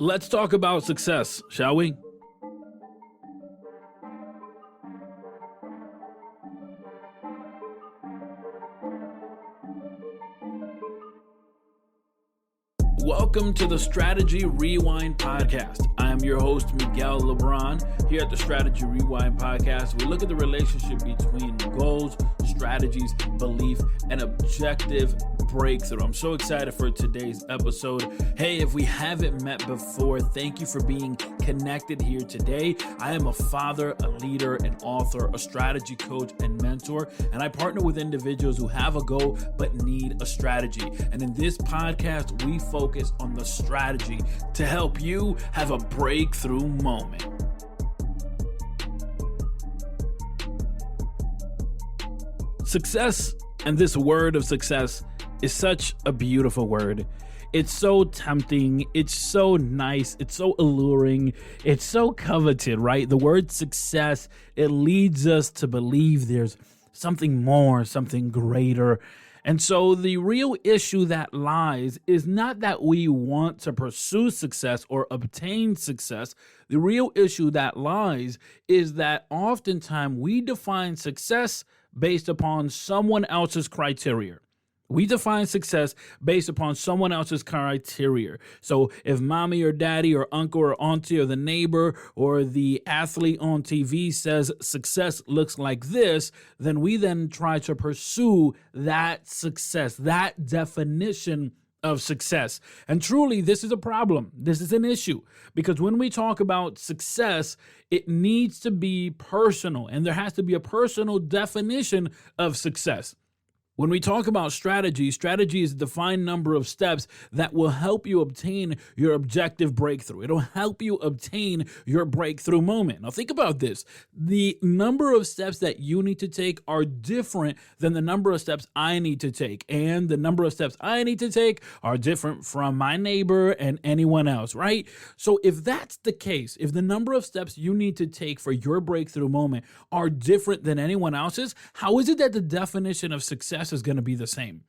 Let's talk about success, shall we? Welcome to the Strategy Rewind Podcast. I am your host, Miguel LeBron. Here at the Strategy Rewind Podcast, we look at the relationship between goals, strategies, belief, and objective breakthrough. I'm so excited for today's episode. Hey, if we haven't met before, thank you for being connected here today. I am a father, a leader, an author, a strategy coach, and mentor, and I partner with individuals who have a goal but need a strategy. And in this podcast, we focus on the strategy to help you have a breakthrough moment. Success, and this word of success, is such a beautiful word. It's so tempting. It's so nice. It's so alluring. It's so coveted, right? The word success, it leads us to believe there's something more, something greater. And so the real issue that lies is not that we want to pursue success or obtain success. The real issue that lies is that oftentimes we define success based upon someone else's criteria. We define success based upon someone else's criteria. So if mommy or daddy or uncle or auntie or the neighbor or the athlete on TV says success looks like this, then we then try to pursue that success, that definition of success. And truly, this is a problem. This is an issue because when we talk about success, it needs to be personal, and there has to be a personal definition of success. When we talk about strategy is a defined number of steps that will help you obtain your objective breakthrough. It'll help you obtain your breakthrough moment. Now think about this. The number of steps that you need to take are different than the number of steps I need to take. And the number of steps I need to take are different from my neighbor and anyone else, right? So if that's the case, if the number of steps you need to take for your breakthrough moment are different than anyone else's, how is it that the definition of success is going to be the same?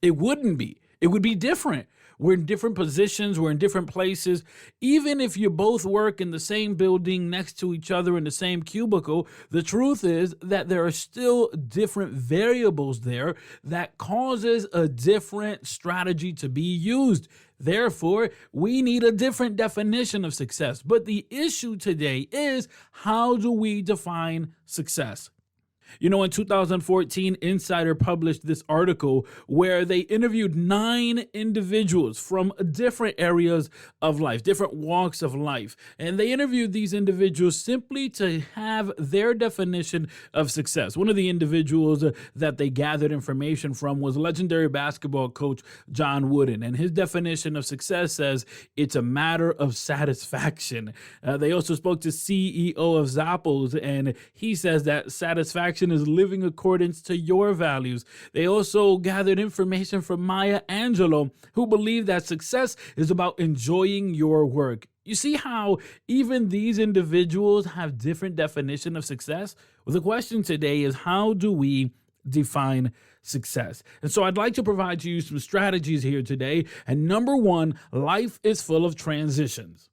It wouldn't be. It would be different. We're in different positions. We're in different places. Even if you both work in the same building next to each other in the same cubicle, the truth is that there are still different variables there that causes a different strategy to be used. Therefore, we need a different definition of success. But the issue today is, how do we define success? You know, in 2014, Insider published this article where they interviewed 9 individuals from different areas of life, different walks of life. And they interviewed these individuals simply to have their definition of success. One of the individuals that they gathered information from was legendary basketball coach John Wooden. And his definition of success says it's a matter of satisfaction. They also spoke to CEO of Zappos, and he says that satisfaction is living accordance to your values. They also gathered information from Maya Angelou, who believed that success is about enjoying your work. You see how even these individuals have different definition of success? Well, the question today is, how do we define success? And so I'd like to provide to you some strategies here today. And number one, life is full of transitions.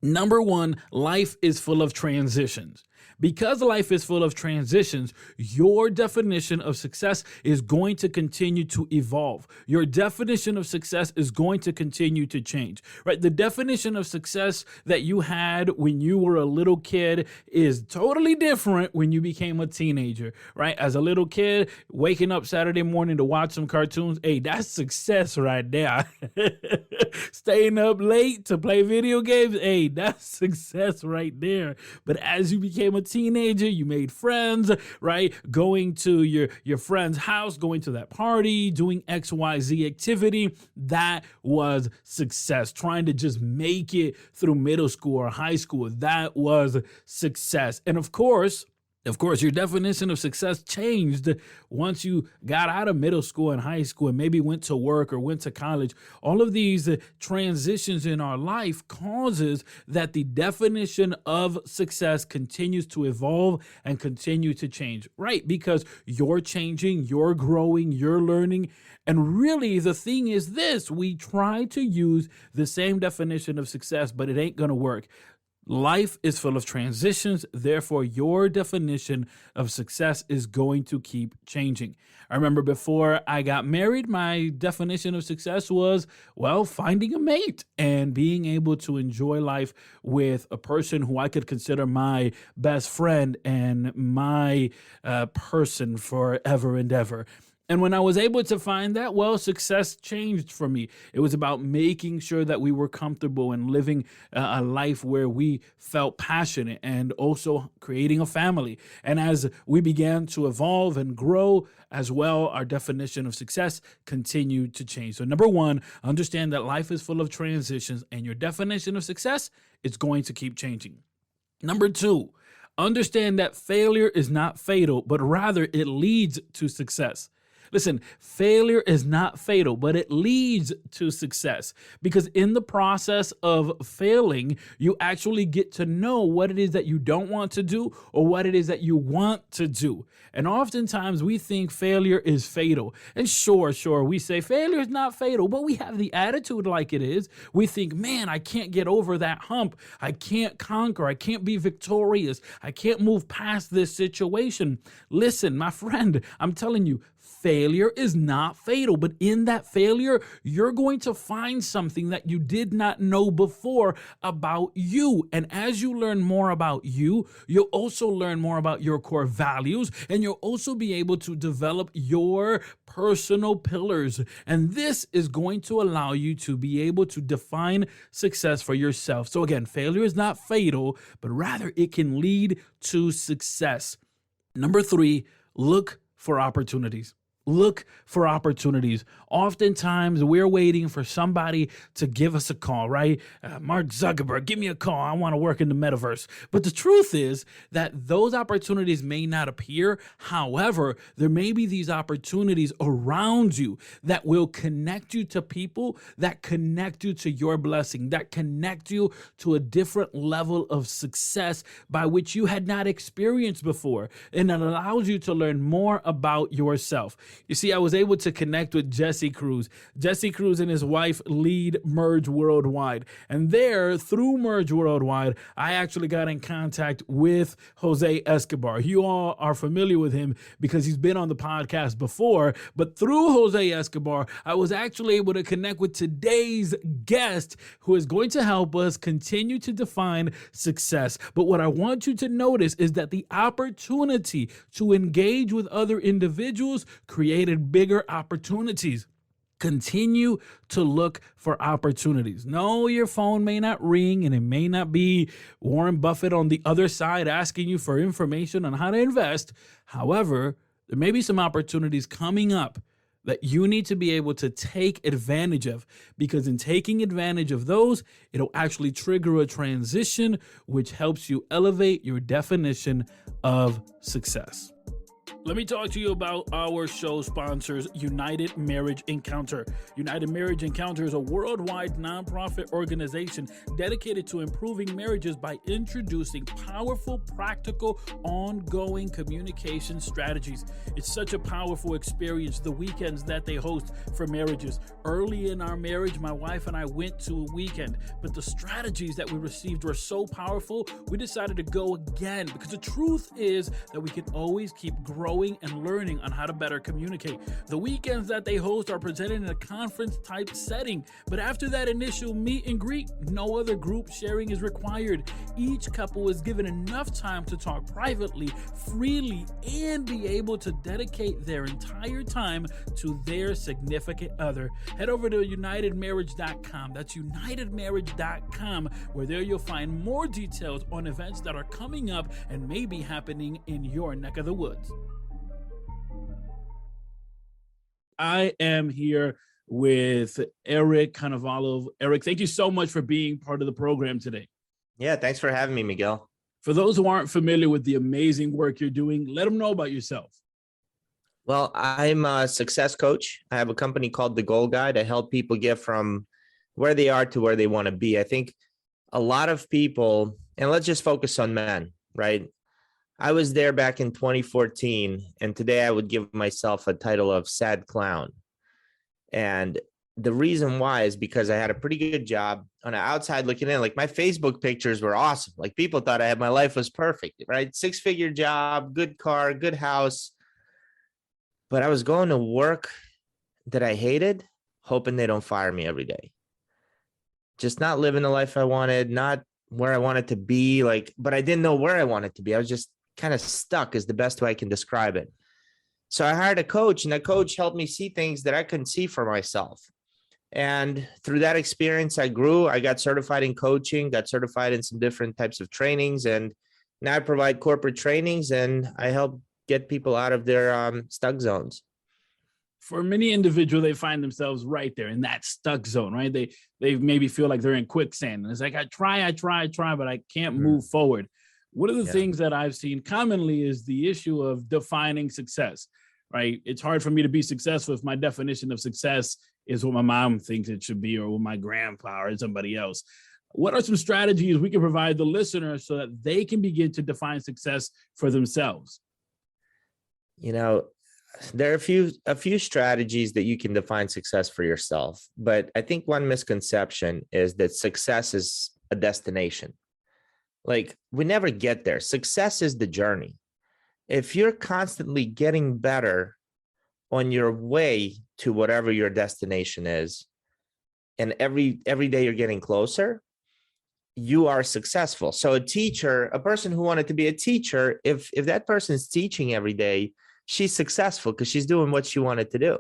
Number one, life is full of transitions. Because life is full of transitions, your definition of success is going to continue to evolve. Your definition of success is going to continue to change, right? The definition of success that you had when you were a little kid is totally different when you became a teenager, right? As a little kid, waking up Saturday morning to watch some cartoons, hey, that's success right there. Staying up late to play video games, hey, that's success right there. But as you became a teenager, you made friends, right? Going to your friend's house, going to that party, doing XYZ activity, that was success. Trying to just make it through middle school or high school, that was success. And of course, Of course, your definition of success changed once you got out of middle school and high school and maybe went to work or went to college. All of these transitions in our life causes that the definition of success continues to evolve and continue to change, right? Because you're changing, you're growing, you're learning. And really, the thing is this: we try to use the same definition of success, but it ain't going to work. Life is full of transitions. Therefore, your definition of success is going to keep changing. I remember before I got married, my definition of success was, well, finding a mate and being able to enjoy life with a person who I could consider my best friend and my person forever and ever. And when I was able to find that, well, success changed for me. It was about making sure that we were comfortable and living a life where we felt passionate and also creating a family. And as we began to evolve and grow as well, our definition of success continued to change. So number one, understand that life is full of transitions and your definition of success is going to keep changing. Number two, understand that failure is not fatal, but rather it leads to success. Listen, failure is not fatal, but it leads to success, because in the process of failing, you actually get to know what it is that you don't want to do or what it is that you want to do. And oftentimes we think failure is fatal. And sure, we say failure is not fatal, but we have the attitude like it is. We think, man, I can't get over that hump. I can't conquer. I can't be victorious. I can't move past this situation. Listen, my friend, I'm telling you, failure is not fatal, but in that failure, you're going to find something that you did not know before about you. And as you learn more about you, you'll also learn more about your core values, and you'll also be able to develop your personal pillars. And this is going to allow you to be able to define success for yourself. So again, failure is not fatal, but rather it can lead to success. Number three, look for opportunities. Look for opportunities. Oftentimes, we're waiting for somebody to give us a call, right? Mark Zuckerberg, give me a call. I want to work in the metaverse. But the truth is that those opportunities may not appear. However, there may be these opportunities around you that will connect you to people, that connect you to your blessing, that connect you to a different level of success by which you had not experienced before. And it allows you to learn more about yourself. You see, I was able to connect with Jesse Cruz. Jesse Cruz and his wife lead Merge Worldwide. And there, through Merge Worldwide, I actually got in contact with Jose Escobar. You all are familiar with him because he's been on the podcast before. But through Jose Escobar, I was actually able to connect with today's guest, who is going to help us continue to define success. But what I want you to notice is that the opportunity to engage with other individuals created bigger opportunities. Continue to look for opportunities. No, your phone may not ring and it may not be Warren Buffett on the other side asking you for information on how to invest. However, there may be some opportunities coming up that you need to be able to take advantage of, because in taking advantage of those, it'll actually trigger a transition which helps you elevate your definition of success. Let me talk to you about our show sponsors, United Marriage Encounter. United Marriage Encounter is a worldwide nonprofit organization dedicated to improving marriages by introducing powerful, practical, ongoing communication strategies. It's such a powerful experience, the weekends that they host for marriages. Early in our marriage, my wife and I went to a weekend, but the strategies that we received were so powerful, we decided to go again, because the truth is that we can always keep growing and learning on how to better communicate. The weekends that they host are presented in a conference type setting, but after that initial meet and greet, no other group sharing is required. Each couple is given enough time to talk privately, freely, and be able to dedicate their entire time to their significant other. Head over to unitedmarriage.com. That's unitedmarriage.com, where there you'll find more details on events that are coming up and may be happening in your neck of the woods. I am here with Eric Konovalov. Eric, thank you so much for being part of the program today. Yeah, thanks for having me, Miguel. For those who aren't familiar with the amazing work you're doing, let them know about yourself. Well, I'm a success coach. I have a company called The Goal Guide. I help people get from where they are to where they want to be. I think a lot of people, and let's just focus on men, right? I was there back in 2014, and today I would give myself a title of sad clown. And the reason why is because I had a pretty good job. On the outside looking in, like my Facebook pictures were awesome. Like people thought my life was perfect, right? 6-figure job, good car, good house. But I was going to work that I hated, hoping they don't fire me every day. Just not living the life I wanted, not where I wanted to be, but I didn't know where I wanted to be. I was just kind of stuck is the best way I can describe it. So I hired a coach, and that coach helped me see things that I couldn't see for myself. And through that experience, I grew. I got certified in coaching, got certified in some different types of trainings. And now I provide corporate trainings, and I help get people out of their stuck zones. For many individuals, they find themselves right there in that stuck zone, right? They maybe feel like they're in quicksand. And it's like, I try, but I can't move forward. One of the things that I've seen commonly is the issue of defining success, right? It's hard for me to be successful if my definition of success is what my mom thinks it should be, or what my grandpa or somebody else. What are some strategies we can provide the listener so that they can begin to define success for themselves? You know, there are a few strategies that you can define success for yourself. But I think one misconception is that success is a destination. Like, we never get there. Success is the journey. If you're constantly getting better on your way to whatever your destination is, and every day you're getting closer, you are successful. So a person who wanted to be a teacher, if that person is teaching every day, she's successful because she's doing what she wanted to do,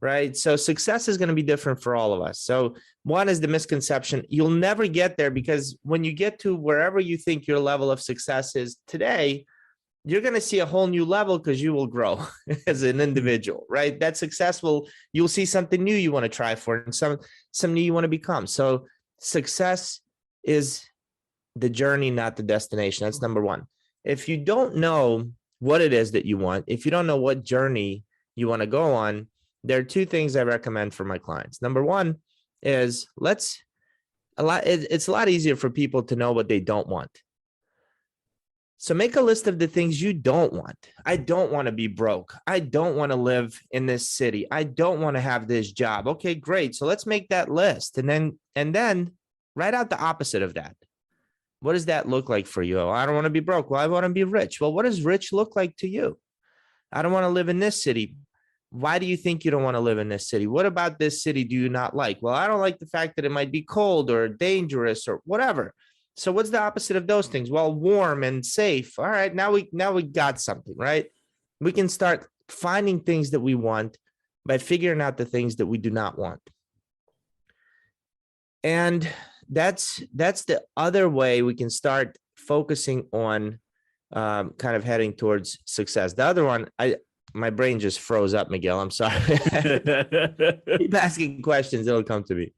right? So success is going to be different for all of us. So one is the misconception. You'll never get there, because when you get to wherever you think your level of success is today, you're going to see a whole new level because you will grow as an individual, right? That's successful. You'll see something new you want to try for, and some new you want to become. So success is the journey, not the destination. That's number one. If you don't know what it is that you want, if you don't know what journey you want to go on, there are two things I recommend for my clients. Number one is it's a lot easier for people to know what they don't want. So make a list of the things you don't want. I don't want to be broke. I don't want to live in this city. I don't want to have this job. Okay, great. So let's make that list. And then write out the opposite of that. What does that look like for you? Oh, I don't want to be broke. Well, I want to be rich. Well, what does rich look like to you? I don't want to live in this city. Why do you think you don't want to live in this city? What about this city do you not like? Well, I don't like the fact that it might be cold or dangerous or whatever. So what's the opposite of those things? Well, warm and safe. All right, now we got something, right? We can start finding things that we want by figuring out the things that we do not want. And that's the other way we can start focusing on kind of heading towards success. The other one, my brain just froze up, Miguel. I'm sorry. Keep asking questions. It'll come to me.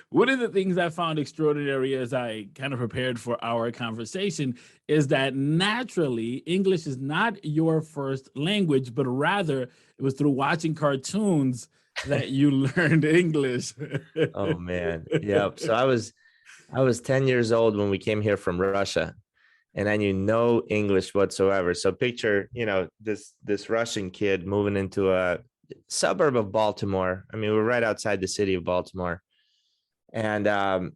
One of the things I found extraordinary as I kind of prepared for our conversation is that naturally English is not your first language, but rather it was through watching cartoons that you learned English. Oh, man. Yep. So I was 10 years old when we came here from Russia, and I knew no English whatsoever. So picture, this Russian kid moving into a suburb of Baltimore. I mean, we're right outside the city of Baltimore, and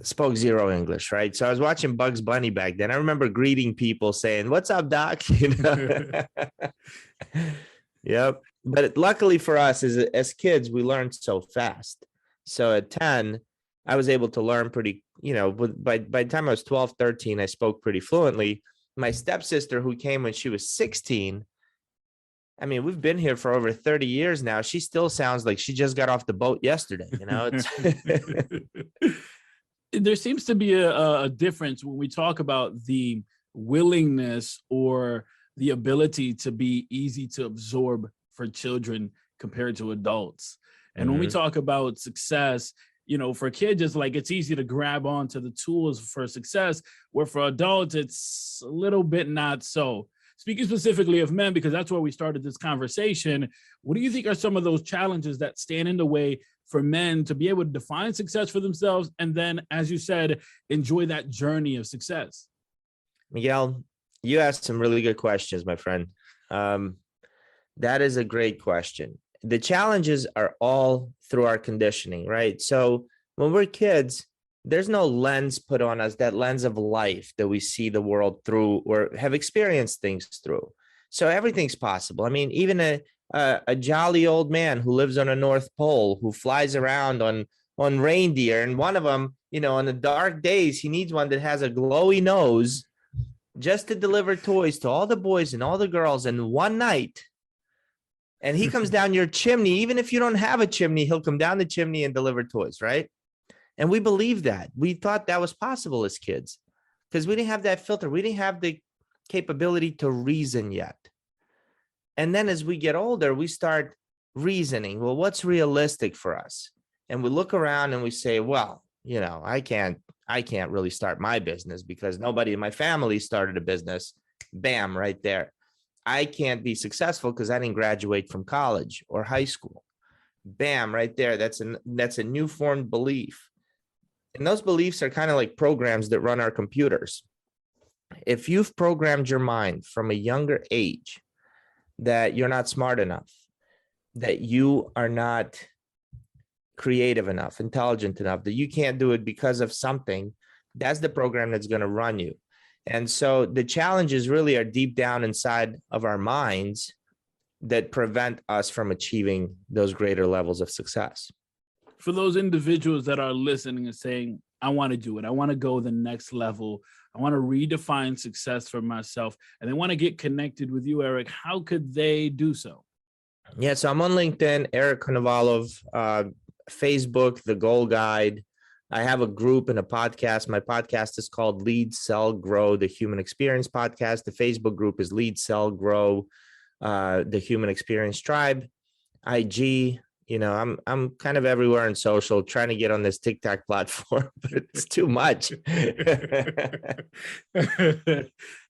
spoke zero English, right? So I was watching Bugs Bunny back then. I remember greeting people saying, "What's up, Doc?" Yep. But luckily for us, as kids, we learned so fast. So at 10, I was able to learn pretty, by the time I was 12, 13, I spoke pretty fluently. My stepsister, who came when she was 16, I mean, we've been here for over 30 years now. She still sounds like she just got off the boat yesterday, There seems to be a difference when we talk about the willingness or the ability to be easy to absorb for children compared to adults. And when we talk about success, for kids, it's like it's easy to grab onto the tools for success, where for adults, it's a little bit not so. Speaking specifically of men, because that's where we started this conversation, what do you think are some of those challenges that stand in the way for men to be able to define success for themselves and then, as you said, enjoy that journey of success? Miguel, you asked some really good questions, my friend. That is a great question. The challenges are all through our conditioning, right? So when we're kids, there's no lens put on us, that lens of life that we see the world through or have experienced things through. So everything's possible. I mean, even a jolly old man who lives on a North Pole, who flies around on reindeer, and one of them, on the dark days, he needs one that has a glowy nose just to deliver toys to all the boys and all the girls in one night. And he comes down your chimney. Even if you don't have a chimney, he'll come down the chimney and deliver toys, right? And we believed that. We thought that was possible as kids because we didn't have that filter. We didn't have the capability to reason yet. And then as we get older, we start reasoning. Well, what's realistic for us? And we look around and we say, well, I can't really start my business because nobody in my family started a business. Bam, right there. I can't be successful because I didn't graduate from college or high school. Bam, right there. That's a new formed belief. And those beliefs are kind of like programs that run our computers. If you've programmed your mind from a younger age that you're not smart enough, that you are not creative enough, intelligent enough, that you can't do it because of something, that's the program that's going to run you. And so the challenges really are deep down inside of our minds that prevent us from achieving those greater levels of success. For those individuals that are listening and saying, I want to do it, I want to go the next level, I want to redefine success for myself, and they want to get connected with you, Eric, how could they do so? Yeah, so I'm on LinkedIn, Eric Konovalov, Facebook, The Goal Guide. I have a group and a podcast. My podcast is called Lead, Sell, Grow, the Human Experience Podcast. The Facebook group is Lead, Sell, Grow, the Human Experience Tribe. IG, I'm kind of everywhere on social, trying to get on this TikTok platform, but it's too much.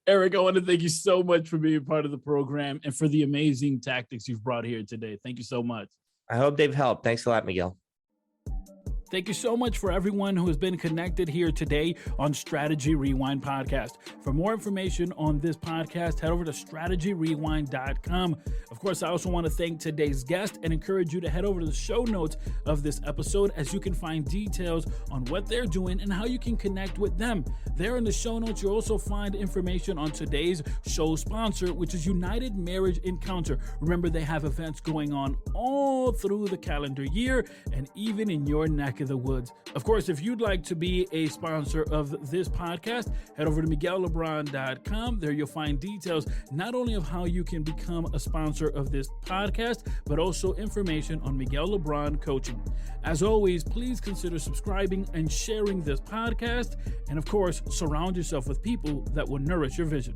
Eric, I want to thank you so much for being part of the program and for the amazing tactics you've brought here today. Thank you so much. I hope they've helped. Thanks a lot, Miguel. Thank you so much for everyone who has been connected here today on Strategy Rewind Podcast. For more information on this podcast, head over to strategyrewind.com. Of course, I also want to thank today's guest and encourage you to head over to the show notes of this episode, as you can find details on what they're doing and how you can connect with them. There in the show notes, you'll also find information on today's show sponsor, which is United Marriage Encounter. Remember, they have events going on all through the calendar year and even in your neck of the woods. Of course, if you'd like to be a sponsor of this podcast, head over to miguellebron.com. There you'll find details not only of how you can become a sponsor of this podcast, but also information on Miguel Lebron coaching. As always, please consider subscribing and sharing this podcast. And of course, surround yourself with people that will nourish your vision.